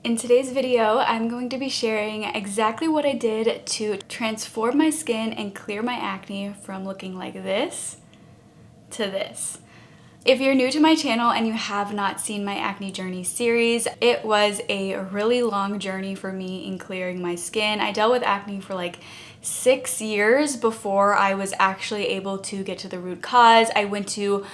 In today's video, I'm going to be sharing exactly what I did to transform my skin and clear my acne from looking like this to this. If you're new to my channel and you have not seen my acne journey series, it was a really long journey for me in clearing my skin. I dealt with acne for like 6 years before I was actually able to get to the root cause. I went to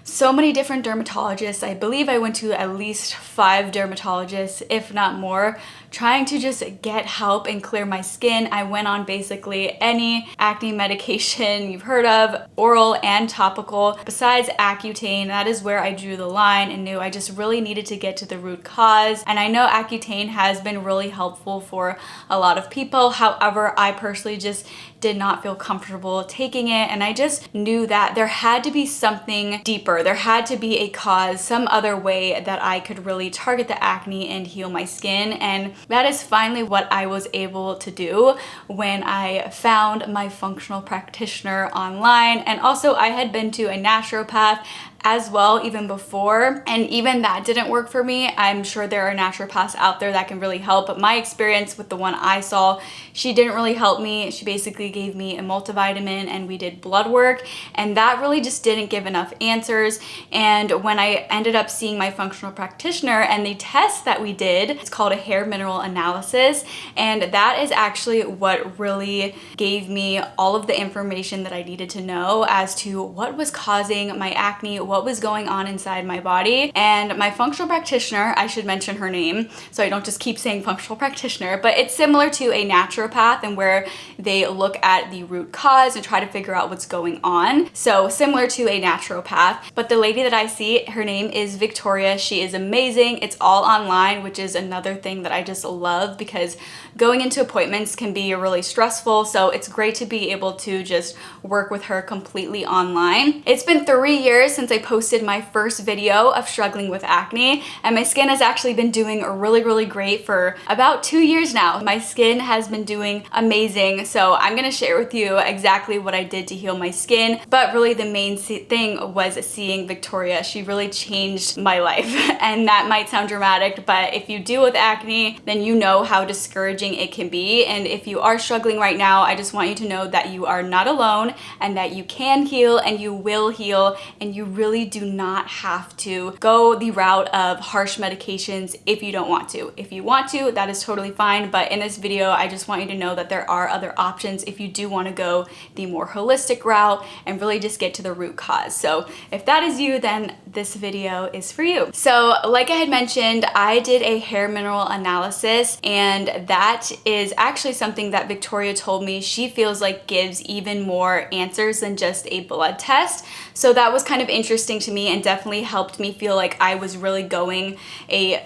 so many different dermatologists. I believe I went to at least 5 dermatologists, if not more, trying to just get help and clear my skin. I went on basically any acne medication you've heard of, oral and topical, besides Accutane. That is where I drew the line and knew I just really needed to get to the root cause. And I know Accutane has been really helpful for a lot of people. However, I personally just did not feel comfortable taking it, and I just knew that there had to be something deeper. There had to be a cause, some other way that I could really target the acne and heal my skin, and that is finally what I was able to do when I found my functional practitioner online. And also I had been to a naturopath as well even before, and even that didn't work for me. I'm sure there are naturopaths out there that can really help, but my experience with the one I saw, she didn't really help me. She basically gave me a multivitamin and we did blood work, and that really just didn't give enough answers. And when I ended up seeing my functional practitioner and the test that we did, it's called a hair mineral analysis, and that is actually what really gave me all of the information that I needed to know as to what was causing my acne, what was going on inside my body. And my functional practitioner, I should mention her name so I don't just keep saying functional practitioner, but it's similar to a naturopath and where they look at the root cause and try to figure out what's going on. So similar to a naturopath, but the lady that I see, her name is Victoria. She is amazing. It's all online, which is another thing that I just love because going into appointments can be really stressful. So it's great to be able to just work with her completely online. It's been 3 years since I posted my first video of struggling with acne, and my skin has actually been doing really great for about 2 years now. My skin has been doing amazing. So I'm gonna share with you exactly what I did to heal my skin, but really the main thing was seeing Victoria. She really changed my life. And that might sound dramatic, but if you deal with acne, then you know how discouraging it can be. And if you are struggling right now, I just want you to know that you are not alone and that you can heal and you will heal, and you really do not have to go the route of harsh medications if you don't want to. If you want to, that is totally fine, but in this video, I just want you to know that there are other options if you do want to go the more holistic route and really just get to the root cause. So if that is you, then this video is for you. So like I had mentioned, I did a hair mineral analysis, and that is actually something that Victoria told me she feels like gives even more answers than just a blood test. So that was kind of interesting to me and definitely helped me feel like I was really going a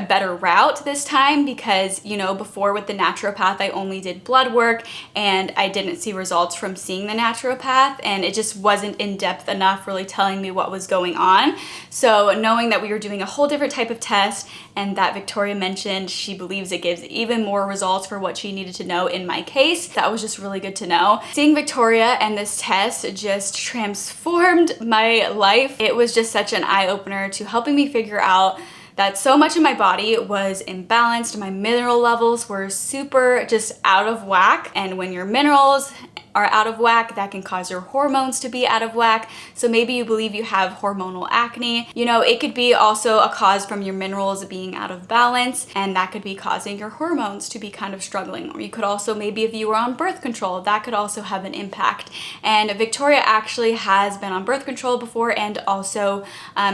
better route this time, because, you know, before with the naturopath, I only did blood work and I didn't see results from seeing the naturopath, and it just wasn't in depth enough really telling me what was going on. So knowing that we were doing a whole different type of test and that Victoria mentioned she believes it gives even more results for what she needed to know in my case, that was just really good to know. Seeing Victoria and this test just transformed my life. It was just such an eye-opener to helping me figure out that so much of my body was imbalanced. My mineral levels were super just out of whack, and when your minerals are out of whack, that can cause your hormones to be out of whack. So maybe you believe you have hormonal acne. You know, it could be also a cause from your minerals being out of balance, and that could be causing your hormones to be kind of struggling. Or you could also, maybe if you were on birth control, that could also have an impact. And Victoria actually has been on birth control before, and also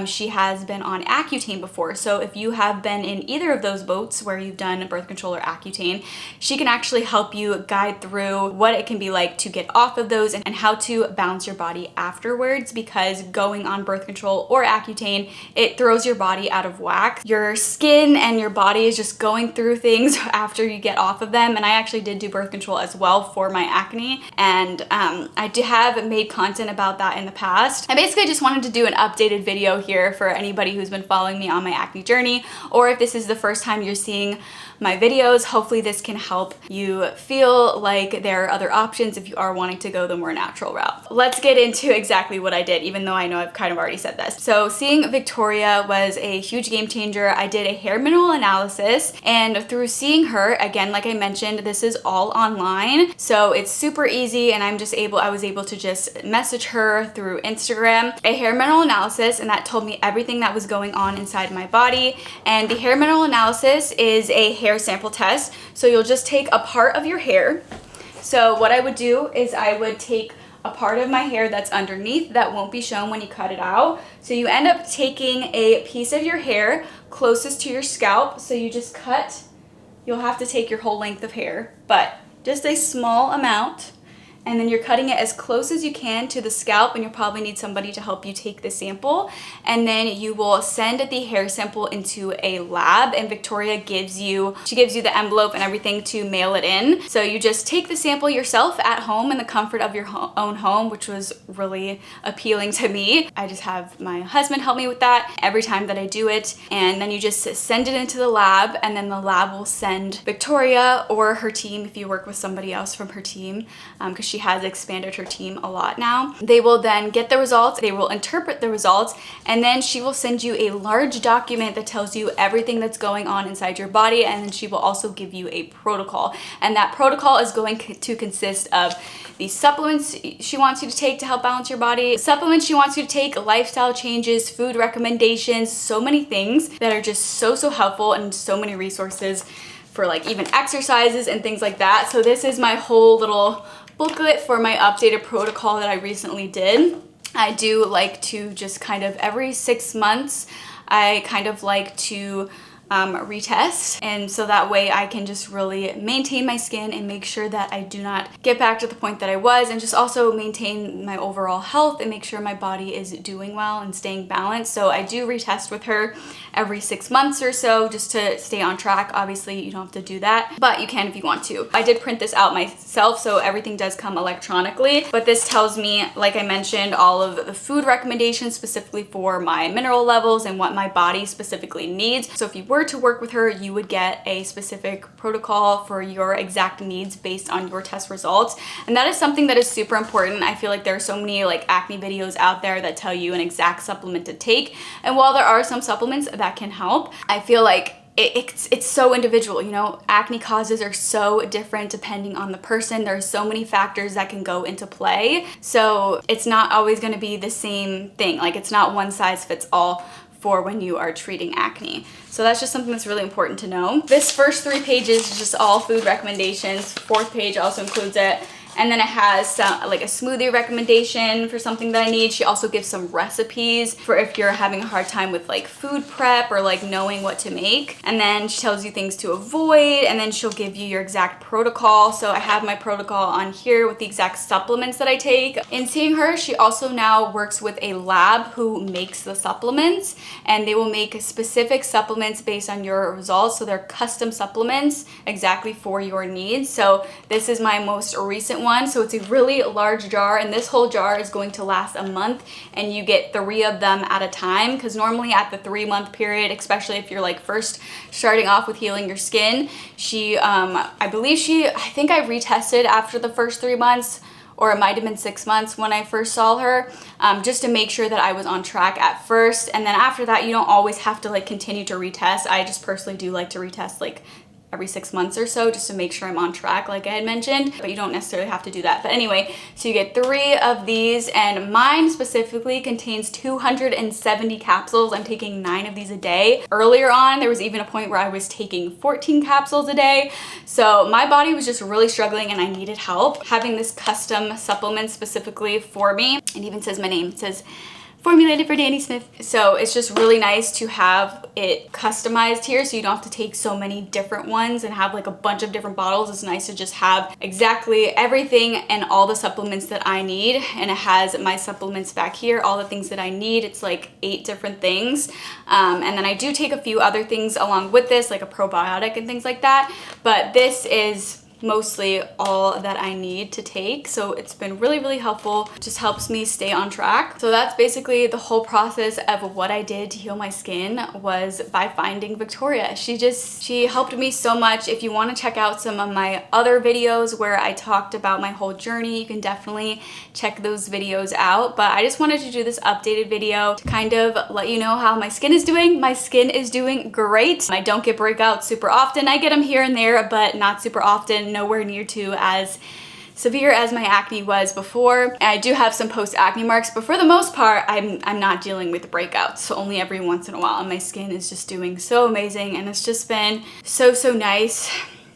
she has been on Accutane before. So if you have been in either of those boats where you've done birth control or Accutane, she can actually help you guide through what it can be like to get off of those and how to balance your body afterwards, because going on birth control or Accutane, it throws your body out of whack. Your skin and your body is just going through things after you get off of them. And I actually did do birth control as well for my acne, and I have made content about that in the past. I basically just wanted to do an updated video here for anybody who's been following me on my acne journey, or if this is the first time you're seeing my videos, hopefully this can help you feel like there are other options if you are wanting to go the more natural route. Let's get into exactly what I did, even though I know I've kind of already said this. So seeing Victoria was a huge game changer. I did a hair mineral analysis, and through seeing her, again, like I mentioned, this is all online, so it's super easy, and I was able to just message her through Instagram, a hair mineral analysis, and that told me everything that was going on inside my body. And the hair mineral analysis is a hair sample test. So you'll just take a part of your hair. So what I would do is I would take a part of my hair that's underneath that won't be shown when you cut it out. So you end up taking a piece of your hair closest to your scalp. So you just cut, you'll have to take your whole length of hair, but just a small amount. And then you're cutting it as close as you can to the scalp, and you'll probably need somebody to help you take the sample. And then you will send the hair sample into a lab, and Victoria gives you the envelope and everything to mail it in. So you just take the sample yourself at home in the comfort of your own home, which was really appealing to me. I just have my husband help me with that every time that I do it. And then you just send it into the lab, and then the lab will send Victoria or her team, if you work with somebody else from her team, because she has expanded her team a lot now. They will then get the results, they will interpret the results, and then she will send you a large document that tells you everything that's going on inside your body, and then she will also give you a protocol. And that protocol is going to consist of the supplements she wants you to take to help balance your body, supplements she wants you to take, lifestyle changes, food recommendations, so many things that are just so helpful, and so many resources for like even exercises and things like that. So this is my whole little booklet for my updated protocol that I recently did. I do like to just kind of every 6 months, I kind of like to retest, and so that way I can just really maintain my skin and make sure that I do not get back to the point that I was, and just also maintain my overall health and make sure my body is doing well and staying balanced. So I do retest with her every 6 months or so just to stay on track. Obviously you don't have to do that, but you can if you want to. I did print this out myself, so everything does come electronically, but this tells me, like I mentioned, all of the food recommendations specifically for my mineral levels and what my body specifically needs. So if you were to work with her, you would get a specific protocol for your exact needs based on your test results. And that is something that is super important. I feel like there are so many like acne videos out there that tell you an exact supplement to take, and while there are some supplements that can help, I feel like it's so individual. You know, acne causes are so different depending on the person. There's so many factors that can go into play, so it's not always going to be the same thing. Like, it's not one size fits all for when you are treating acne. So that's just something that's really important to know. This first 3 pages is just all food recommendations. 4th page also includes it. And then it has some, like a smoothie recommendation for something that I need. She also gives some recipes for if you're having a hard time with like food prep or like knowing what to make. And then she tells you things to avoid, and then she'll give you your exact protocol. So I have my protocol on here with the exact supplements that I take. In seeing her, she also now works with a lab who makes the supplements, and they will make specific supplements based on your results. So they're custom supplements exactly for your needs. So this is my most recent one. So it's a really large jar, and this whole jar is going to last a month, and you get 3 of them at a time, because normally at the 3-month period, especially if you're like first starting off with healing your skin, I think I retested after the first 3 months, or it might have been 6 months when I first saw her, just to make sure that I was on track at first. And then after that, you don't always have to like continue to retest. I just personally do like to retest like every 6 months or so, just to make sure I'm on track, like I had mentioned, but you don't necessarily have to do that. But anyway, so you get 3 of these, and mine specifically contains 270 capsules. I'm taking 9 of these a day. Earlier on, there was even a point where I was taking 14 capsules a day. So my body was just really struggling, and I needed help. Having this custom supplement specifically for me, it even says my name, it says formulated for Danny Smith. So it's just really nice to have it customized here, so you don't have to take so many different ones and have like a bunch of different bottles. It's nice to just have exactly everything and all the supplements that I need. And it has my supplements back here, all the things that I need. It's like 8 different things. And then I do take a few other things along with this, like a probiotic and things like that. But this is mostly all that I need to take. So it's been really, really helpful. It just helps me stay on track. So that's basically the whole process of what I did to heal my skin, was by finding Victoria. She helped me so much. If you want to check out some of my other videos where I talked about my whole journey, you can definitely check those videos out. But I just wanted to do this updated video to kind of let you know how my skin is doing. My skin is doing great. I don't get breakouts super often. I get them here and there, but not super often, nowhere near to as severe as my acne was before. And I do have some post-acne marks, but for the most part, I'm not dealing with breakouts. So only every once in a while, and my skin is just doing so amazing. And it's just been so nice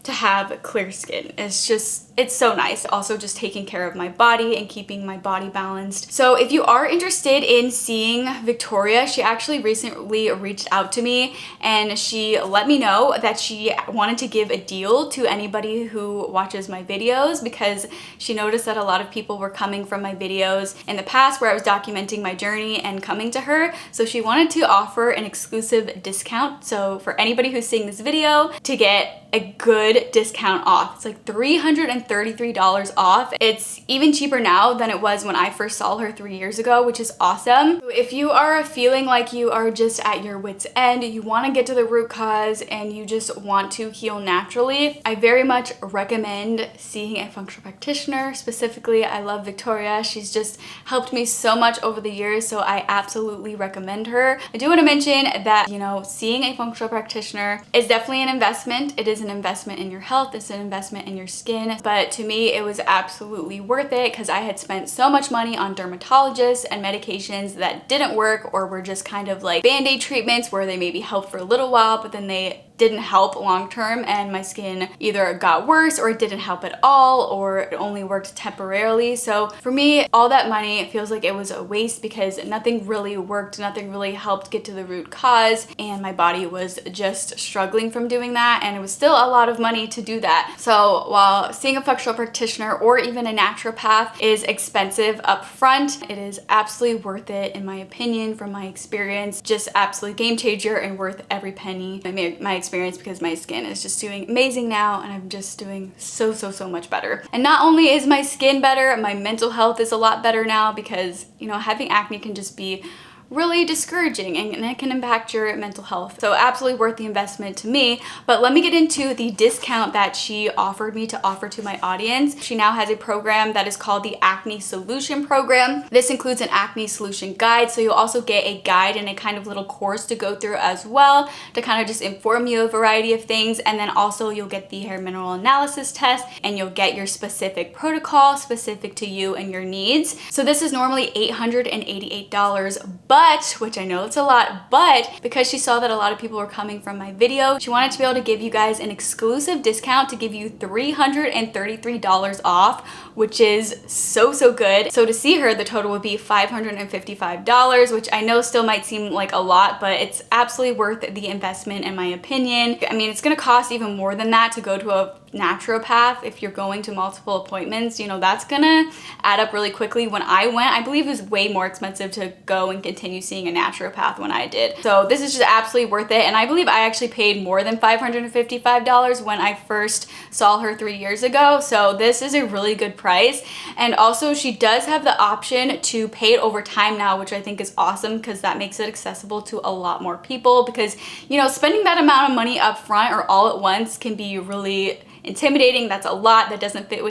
to have clear skin. It's so nice. Also just taking care of my body and keeping my body balanced. So if you are interested in seeing Victoria, she actually recently reached out to me and she let me know that she wanted to give a deal to anybody who watches my videos, because she noticed that a lot of people were coming from my videos in the past where I was documenting my journey and coming to her. So she wanted to offer an exclusive discount. So for anybody who's seeing this video, to get a good discount off. It's like $333 off. It's even cheaper now than it was when I first saw her 3 years ago, which is awesome. So if you are feeling like you are just at your wit's end, you want to get to the root cause and you just want to heal naturally, I very much recommend seeing a functional practitioner. Specifically, I love Victoria. She's just helped me so much over the years, so I absolutely recommend her. I do want to mention that, you know, seeing a functional practitioner is definitely an investment. It is an investment in your health, it's an investment in your skin, but to me it was absolutely worth it because I had spent so much money on dermatologists and medications that didn't work, or were just kind of like band-aid treatments where they maybe helped for a little while but then they didn't help long term, and my skin either got worse or it didn't help at all, or it only worked temporarily. So for me, all that money, it feels like it was a waste because nothing really worked, nothing really helped get to the root cause, and my body was just struggling from doing that, and it was still a lot of money to do that. So while seeing a functional practitioner or even a naturopath is expensive up front, it is absolutely worth it in my opinion, from my experience. Just absolute game changer and worth every penny. My experience, because my skin is just doing amazing now and I'm just doing so much better. And not only is my skin better, my mental health is a lot better now, because, you know, having acne can just be really discouraging and it can impact your mental health. So absolutely worth the investment to me. But let me get into the discount that she offered me to offer to my audience. She now has a program that is called the Acne Solution Program. This includes an acne solution guide. So you'll also get a guide and a kind of little course to go through as well, to kind of just inform you a variety of things. And then also you'll get the hair mineral analysis test, and you'll get your specific protocol specific to you and your needs. So this is normally $888, but, which I know it's a lot, but because she saw that a lot of people were coming from my video, she wanted to be able to give you guys an exclusive discount to give you $333 off, which is so good. So to see her, the total would be $555, which I know still might seem like a lot, but it's absolutely worth the investment in my opinion. I mean, it's gonna cost even more than that to go to a naturopath. If you're going to multiple appointments, you know, that's gonna add up really quickly. When I went, I believe it was way more expensive to go and continue seeing a naturopath when I did. So this is just absolutely worth it. And I believe I actually paid more than $555 when I first saw her 3 years ago. So this is a really good price. And also she does have the option to pay it over time now, which I think is awesome, because that makes it accessible to a lot more people, because, you know, spending that amount of money up front or all at once can be really intimidating. That's a lot that doesn't fit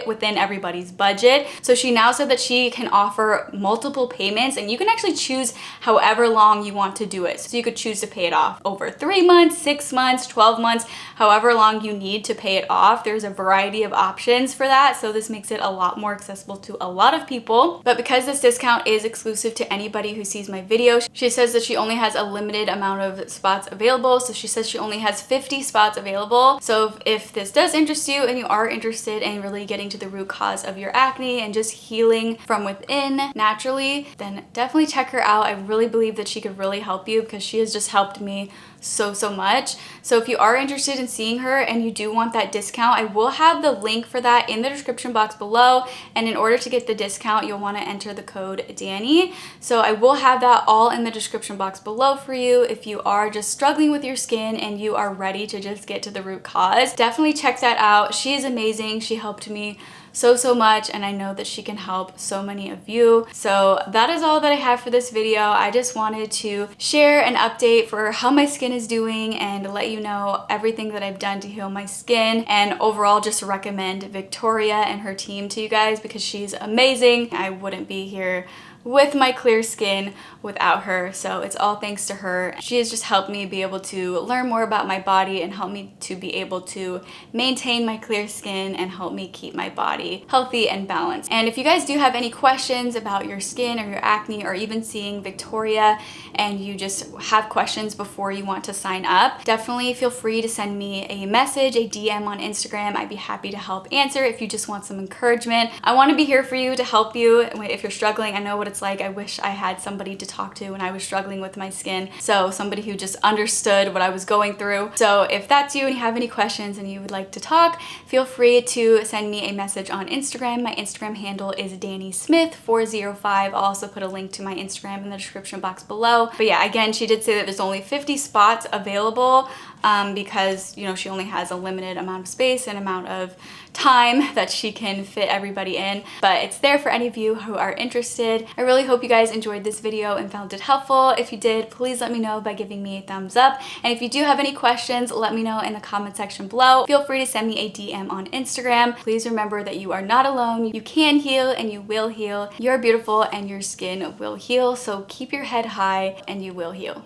within everybody's budget. So she now said that she can offer multiple payments, and you can actually choose however long you want to do it. So you could choose to pay it off over 3 months, 6 months, 12 months, however long you need to pay it off. There's a variety of options for that. So this makes it a lot more accessible to a lot of people. But because this discount is exclusive to anybody who sees my video, she says that she only has a limited amount of spots available. So she says she only has 50 spots available. So if this does interest you and you are interested in really getting to the root cause of your acne and just healing from within naturally, then definitely check her out. I really believe that she could really help you, because she has just helped me so much. So if you are interested in seeing her and you do want that discount, I will have the link for that in the description box below. And in order to get the discount, you'll want to enter the code Danny. So I will have that all in the description box below for you if you are just struggling with your skin and you are ready to just get to the root cause. Definitely check that out. She is amazing. She helped me so much, and I know that she can help so many of you. So that is all that I have for this video. I just wanted to share an update for how my skin is doing and let you know everything that I've done to heal my skin, and overall just recommend Victoria and her team to you guys because she's amazing. I wouldn't be here with my clear skin without her, so it's all thanks to her. She has just helped me be able to learn more about my body and help me to be able to maintain my clear skin and help me keep my body healthy and balanced. And if you guys do have any questions about your skin or your acne, or even seeing Victoria, and you just have questions before you want to sign up, definitely feel free to send me a message, a DM on Instagram. I'd be happy to help answer if you just want some encouragement. I want to be here for you to help you if you're struggling. I know what it's like. I wish I had somebody to talk to when I was struggling with my skin. So somebody who just understood what I was going through. So if that's you and you have any questions and you would like to talk, feel free to send me a message on Instagram. My Instagram handle is DannySmith405. I'll also put a link to my Instagram in the description box below. But yeah, again, she did say that there's only 50 spots available because, you know, she only has a limited amount of space and amount of time that she can fit everybody in, but it's there for any of you who are interested. I really hope you guys enjoyed this video and found it helpful. If you did, please let me know by giving me a thumbs up. And if you do have any questions, let me know in the comment section below. Feel free to send me a DM on Instagram. Please remember that you are not alone. You can heal and you will heal. You're beautiful and your skin will heal. So keep your head high and you will heal.